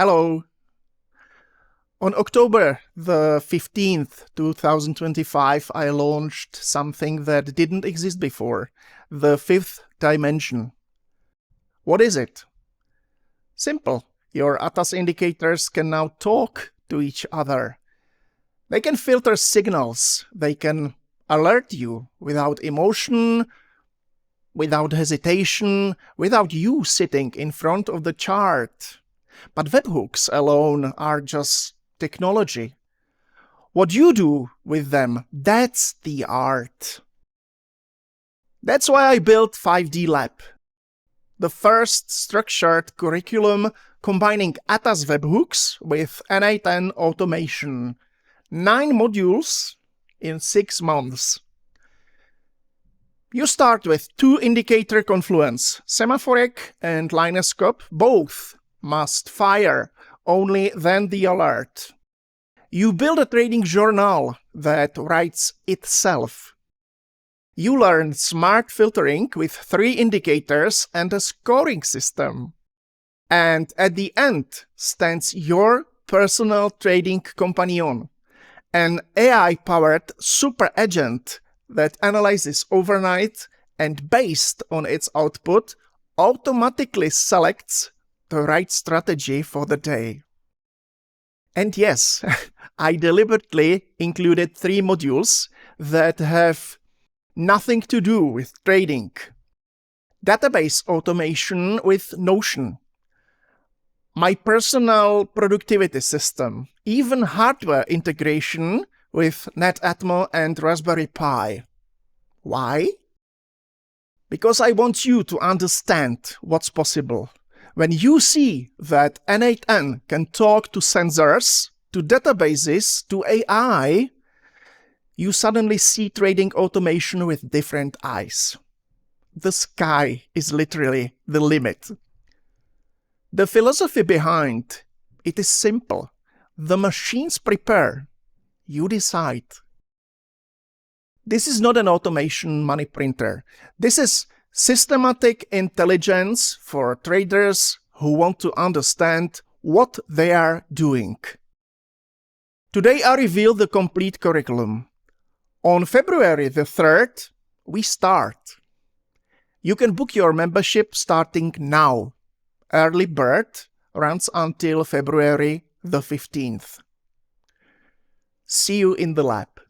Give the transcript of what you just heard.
Hello. On October the 15th, 2025, I launched something that didn't exist before, the fifth dimension. What is it? Simple. Your ATAS indicators can now talk to each other. They can filter signals. They can alert you without emotion, without hesitation, without you sitting in front of the chart. But webhooks alone are just technology. What you do with them, that's the art. That's why I built 5D Lab, the first structured curriculum combining ATAS webhooks with n8n automation. 9 modules in 6 months. You start with 2 indicator confluence, semaphoric and linoscope. Both must fire, only then the alert. You build a trading journal that writes itself. You learn smart filtering with 3 indicators and a scoring system. And at the end stands your personal trading companion, an AI-powered superagent that analyzes overnight and based on its output automatically selects the right strategy for the day. And yes, I deliberately included 3 modules that have nothing to do with trading. Database automation with Notion. My personal productivity system. Even hardware integration with NetAtmo and Raspberry Pi. Why? Because I want you to understand what's possible. When you see that n8n can talk to sensors, to databases, to AI, you suddenly see trading automation with different eyes. The sky is literally the limit. The philosophy behind it is simple. The machines prepare, you decide. This is not an automation money printer. This is systematic intelligence for traders who want to understand what they are doing. Today I reveal the complete curriculum. On February the 3rd, we start. You can book your membership starting now. Early bird runs until February the 15th. See you in the lab.